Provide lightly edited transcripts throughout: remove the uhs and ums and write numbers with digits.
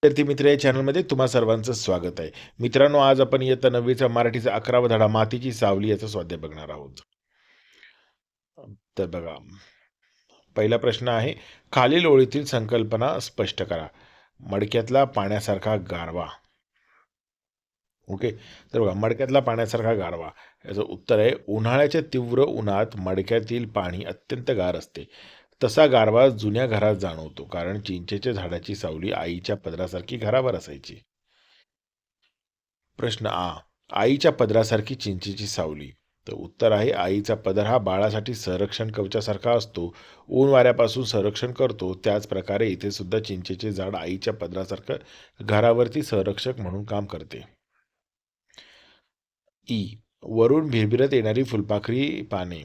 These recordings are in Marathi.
विद्यार्थी मित्र या चॅनलमध्ये तुम्हा सर्वांचं स्वागत आहे. मित्रांनो, आज आपण इयत्ता 9वीचा मराठीचा 11वा धडा मातीची सावली याचा स्वाध्याय बघणार आहोत. तर बघा, पहिला प्रश्न आहे, खालील ओळीतील संकल्पना स्पष्ट करा. मडक्यातला पाण्यासारखा गारवा. ओके. तर बघा, मडक्यातला पाण्यासारखा गारवा याचं उत्तर आहे, उन्हाळ्याच्या तीव्र उन्हात मडक्यातील पाणी अत्यंत गार असते. तसा गारवा जुन्या घरात जाणवतो, कारण चिंचेच्या झाडाची सावली आईच्या पदरासारखी घरावर असायची. प्रश्न आ, आईच्या पदरासारखी चिंचेची सावली. तर उत्तर आहे, आईचा पदर हा बाळासाठी संरक्षण कवचासारखा असतो. ऊन वाऱ्यापासून संरक्षण करतो. त्याच प्रकारे इथे सुद्धा चिंचेचे झाड आईच्या पदरासारखं घरावरती संरक्षक म्हणून काम करते. ई, वरून भिरभिरत येणारी फुलपाखरी पाने.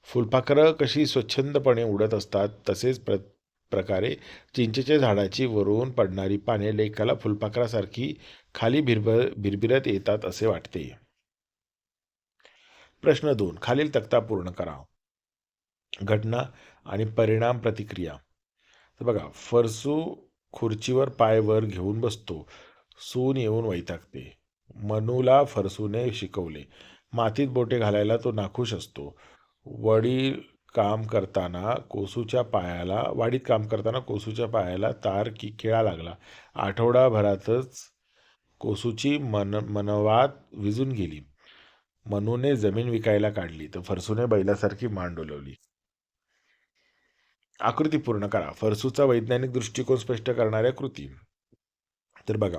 फुलपाखरं कशी स्वच्छंदपणे उडत असतात, तसेच प्रकारे चिंचेच्या झाडाची वरून पडणारी पाने लेखाला फुलपाखरासारखी खाली भिरभिरत येतात असे वाटते. प्रश्न 2, खालील तक्ता पूर्ण करा. घटना आणि परिणाम प्रतिक्रिया. तर बघा, फरसू खुर्चीवर पाय वर घेऊन बसतो. सून येऊन वैतागते. मनूला फरसूने शिकवले. मातीत बोटे घालायला तो नाखुश असतो. वडील काम करताना कोसूच्या पायाला वाडीत काम करताना कोसूच्या पायाला तार खिळा लागला. आठवडाभरातच कोसूची मनवात विजून गेली. मनूने जमीन विकायला काढली तर फरसूने बैलासारखी मान डोलवली. आकृती पूर्ण करा. फरसूचा वैज्ञानिक दृष्टिकोन स्पष्ट करणाऱ्या कृती. तर बघा,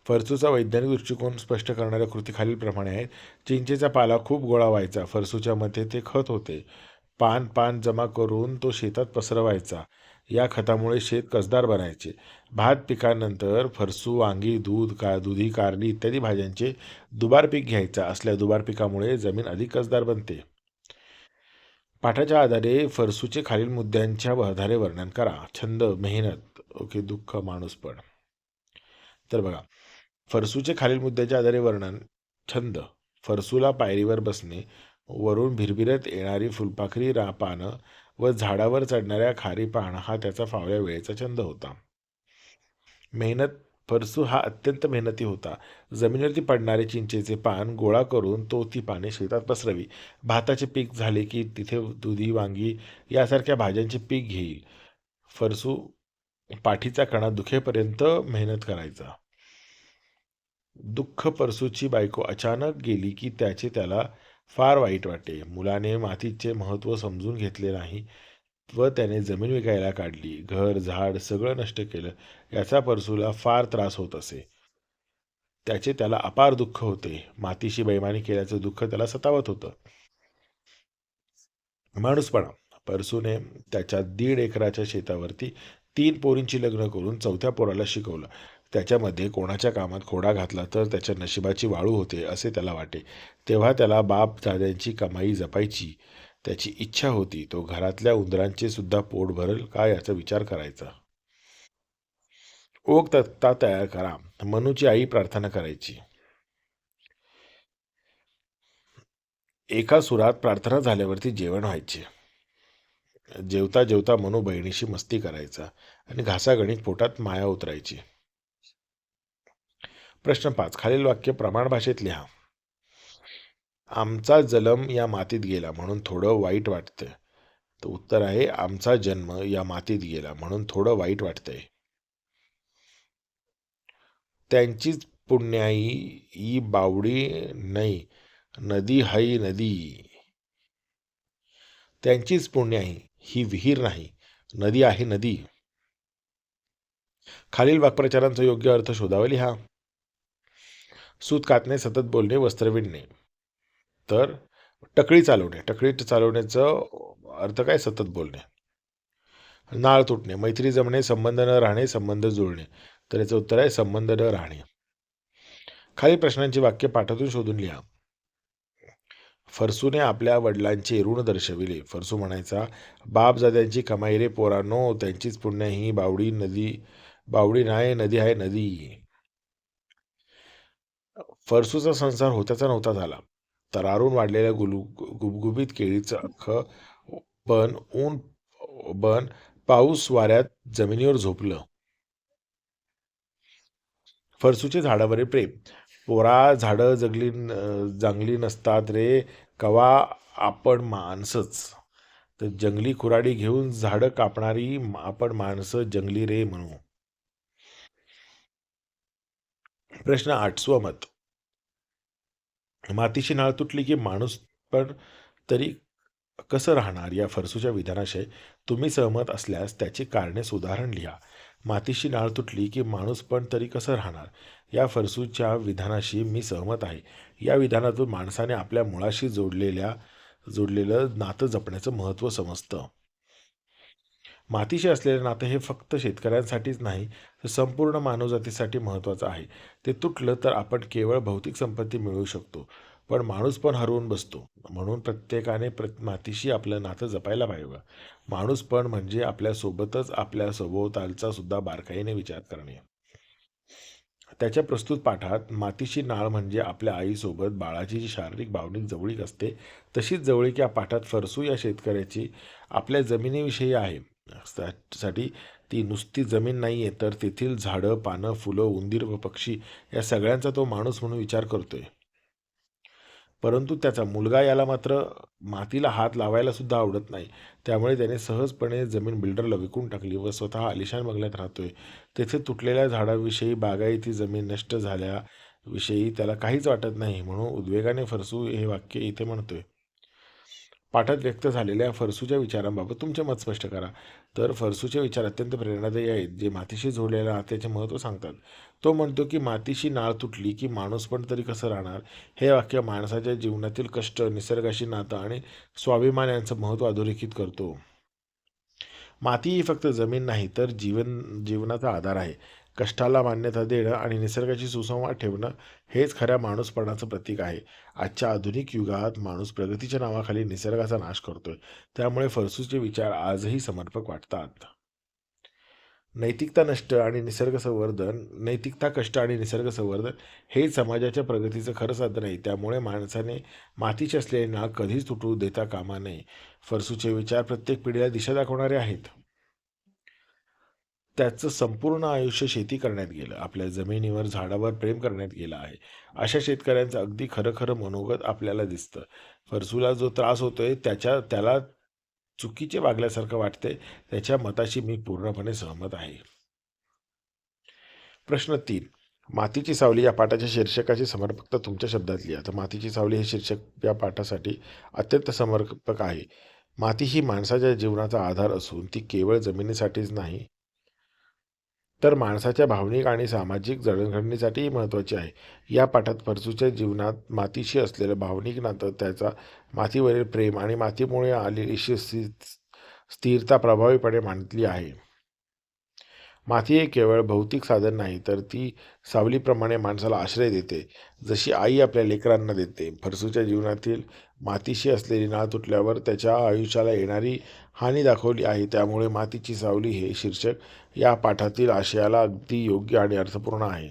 फरसूचा वैज्ञानिक दृष्टिकोन स्पष्ट करणाऱ्या कृती खालीलप्रमाणे आहेत. चिंचेचा पाला खूप गोळा व्हायचा. फरसूच्या मते ते खत होते. पान पान जमा करून तो शेतात पसरवायचा. या खतामुळे शेत कसदार बनायचे. भात पिकानंतर फरसू, वांगी, दुधी, कारली इत्यादी भाज्यांचे दुबार पीक घ्यायचा. असल्या दुबार पिकामुळे जमीन अधिक कसदार बनते. पाठाच्या आधारे फरसूचे खालील मुद्द्यांच्या आधारे वर्णन करा. छंद, मेहनत, ओके, दुःख, माणूसपण. तर बघा, फरसूचे खालील मुद्द्याच्या आधारे वर्णन. छंद, फरसूला पायरीवर बसणे, वरून भिरभिरत येणारी फुलपाखरी पानं व झाडावर चढणाऱ्या खारी पाहणं हा त्याचा फावल्या वेळेचा छंद होता. मेहनत, फरसू हा अत्यंत मेहनती होता. जमिनीवरती पडणारे चिंचेचे पान गोळा करून तो ती पाने शेतात पसरवी. भाताचे पीक झाले की तिथे दुधी, वांगी यासारख्या भाज्यांचे पीक घेईल. फरसू पाठीचा कणा दुखेपर्यंत मेहनत करायचा. दुःख, फरसूची बायको अचानक गेली की त्याला फार वाईट वाटे. मुलाने मातीचे महत्त्व समजून घेतले नाही व त्याने जमीन विकायला काढली. घर, झाड सगळं नष्ट केलं. याचा फरसूला फार त्रास होत असे. त्याला अपार दुःख होते. मातीशी बैमानी केल्याचं दुःख त्याला सतावत होतं. माणूसपणा, परसूने त्याच्या 1.5 एकराच्या शेतावरती 3 पोरींची लग्न करून 4थ्या पोराला शिकवलं. त्याच्यामध्ये कोणाच्या कामात खोडा घातला तर त्याच्या नशिबाची वाळू होते असे त्याला वाटे. तेव्हा त्याला बाप दाद्यांची कमाई जपायची त्याची इच्छा होती. तो घरातल्या उंदरांचे सुद्धा पोट भरेल का याचा विचार करायचा. ओक तक्ता तयार करा. मनूची आई प्रार्थना करायची. एका सुरात प्रार्थना झाल्यावरती जेवण व्हायचे. जेवता जेवता मनू बहिणीशी मस्ती करायचा आणि घासागणिक पोटात माया उतरायची. प्रश्न 5, खालील वाक्य प्रमाण भाषेत लिहा. आमचा जन्म या मातीत गेला म्हणून थोडं वाईट वाटतंय. तर उत्तर आहे, आमचा जन्म या मातीत गेला म्हणून थोडं वाईट वाटतंय. त्यांचीच पुण्याई ही बावडी नाही, नदी हाई नदी. त्यांचीच पुण्याई ही विहीर नाही, नदी आहे नदी. खालील वाक्प्रचारांचा योग्य अर्थ शोधावा लिहा. सूत कातणे, सतत बोलणे, वस्त्र विणणे. तर टकळी चालवणे. टकळी चालवण्याचं अर्थ काय? सतत बोलणे. नाळ तुटणे, मैत्री जमणे, संबंध न राहणे, संबंध जुळणे. तर याचं उत्तर आहे संबंध न राहणे. खालील प्रश्नांची वाक्य पाठातून शोधून लिहा. फरसूने आपल्या वडिलांचे ऋण दर्शविले. फरसू म्हणायचा, बापजाद्यांची कमाई रे पोरांनो, त्यांचीच पुण्य ही बावडी नदी, बावडी नाही, नदी आहे नदी. फरसूचा संसार होत्याचा नव्हता झाला. तरारून वाढलेल्या गुबगुबीत केळीचं अख्खं बन बन पाऊस वाऱ्यात जमिनीवर झोपलं. फरसूचे झाडावरील प्रेम. पोरा झाडं जंगली नसतात रे, कवा आपण माणसंच. तर जंगली कुऱ्हाडी घेऊन झाडं कापणारी आपण माणसं जंगली रे म्हणू. प्रश्न 8 स्वमत. मातीची नाळ तुटली की माणूस पण तरी कसं राहणार या फरसूच्या विधानाशी तुम्ही सहमत असल्यास त्याची कारणे उदाहरण लिहा. मातीशी नाळ तुटली की माणूस पण तरी कसं राहणार या फरसूच्या विधानाशी मी सहमत आहे. या विधानातून माणसाने आपल्या मुळाशी जोडलेलं नातं जपण्याचं महत्त्व समजतं. मातीशी असलेलं नातं हे फक्त शेतकऱ्यांसाठीच नाही, तर संपूर्ण मानवजातीसाठी महत्त्वाचं आहे. ते तुटलं तर आपण केवळ भौतिक संपत्ती मिळवू शकतो, पण माणूस पण हरवून बसतो. म्हणून प्रत्येकाने मातीशी आपलं नातं जपायला पाहिजे. माणूस पण म्हणजे आपल्यासोबतच आपल्या सभोवतालचा सुद्धा बारकाईने विचार करणे. त्याच्या प्रस्तुत पाठात मातीची नाळ म्हणजे आपल्या आईसोबत बाळाची जी शारीरिक भावनिक जवळीक असते, तशीच जवळीक या पाठात फरसू या शेतकऱ्याची आपल्या जमिनीविषयी आहे. साठी ती नुसती जमीन नाही आहे, तर तेथील झाडं, पानं, फुलं, उंदीर व पक्षी या सगळ्यांचा तो माणूस म्हणून विचार करतोय. परंतु त्याचा मुलगा याला मात्र मातीला हात लावायला सुद्धा आवडत नाही. त्यामुळे त्याने सहजपणे जमीन बिल्डरला विकून टाकली व स्वतः आलिशान बंगल्यात राहतोय. तेथे तुटलेल्या झाडाविषयी, बागायती जमीन नष्ट झाल्याविषयी त्याला काहीच वाटत नाही. म्हणून उद्वेगाने फरसू हे वाक्य इथे म्हणतोय. पाठात व्यक्त झालेल्या फरसूच्या विचारांबाबत तुमचे मत स्पष्ट करा. तर फरसूचे विचार अत्यंत प्रेरणादायी आहेत, जे मातीशी जोडलेल्या नात्याचे महत्त्व सांगतात. तो म्हणतो की मातीशी नाळ तुटली की माणूस पण तरी कसं राहणार. हे वाक्य माणसाच्या जीवनातील कष्ट, निसर्गाशी नातं आणि स्वाभिमान यांचं महत्त्व अधोरेखित करतो. माती ही फक्त जमीन नाही, तर जीवनाचा आधार आहे. कष्टाला मान्यता देणं आणि निसर्गाशी सुसंवाद ठेवणं हेच खऱ्या माणूसपणाचं प्रतीक आहे. आजच्या आधुनिक युगात माणूस प्रगतीच्या नावाखाली निसर्गाचा नाश करतोय. त्यामुळे फरसूचे विचार आजही समर्पक वाटतात. नैतिकता, कष्ट आणि निसर्ग संवर्धन हे समाजाच्या प्रगतीचं खरं साधन आहे. त्यामुळे माणसाने मातीची असलेली नाळ कधीच तुटू देता कामा नये. फरसूचे विचार प्रत्येक पिढीला दिशा दाखवणारे आहेत. त्याचं संपूर्ण आयुष्य शेती करण्यात गेलं. आपल्या जमिनीवर, झाडावर प्रेम करण्यात गेलं आहे. अशा शेतकऱ्यांचं अगदी खरं-खरं मनोगत आपल्याला दिसतं. फरसूला जो त्रास होतोय त्याला चुकीचे वागल्यासारखं वाटतंय. त्याच्या मताशी मी पूर्णपणे सहमत आहे. प्रश्न 3. मातीची सावली या पाठाच्या शीर्षकाची समर्पकता तुमच्या शब्दात लिहा. तर मातीची सावली हे शीर्षक या पाठासाठी अत्यंत समर्पक आहे. माती ही माणसाच्या जीवनाचा आधार असून ती केवळ जमिनीसाठीच नाही, तर माणसाच्या भावनिक आणि सामाजिक जडणघडणीसाठीही महत्त्वाची आहे. या पाठात फरसूच्या जीवनात मातीशी असलेलं भावनिक नातं, त्याचा मातीवरील प्रेम आणि मातीमुळे आलेली स्थिरता प्रभावीपणे मांडली आहे. माती हे केवळ भौतिक साधन नाही, तर ती सावलीप्रमाणे माणसाला आश्रय देते. जशी आई आपल्या लेकरांना देते. फरसूच्या जीवनातील मातीशी असलेली नाळ तुटल्यावर त्याच्या आयुष्याला येणारी हानी दाखवली आहे. त्यामुळे मातीची सावली हे शीर्षक या पाठातील आशयाला अगदी योग्य आणि अर्थपूर्ण आहे.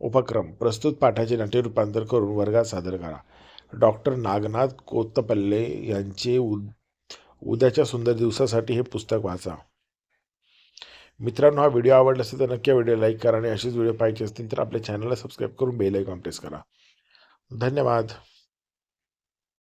उपक्रम: प्रस्तुत पाठाचे नाट्य रूपांतर करून वर्गात सादर करा. डॉक्टर नागनाथ कोत्तपल्ले यांचे उद्याच्या सुंदर दिवसासाठी हे पुस्तक वाचा. मित्रांनो, हा व्हिडिओ आवडला असेल तर नक्की व्हिडिओ लाईक करा आणि असेच व्हिडिओ पाहायचे असतील तर आपल्या चॅनलला सबस्क्राईब करून बेल आयकॉन प्रेस करा. धन्यवाद.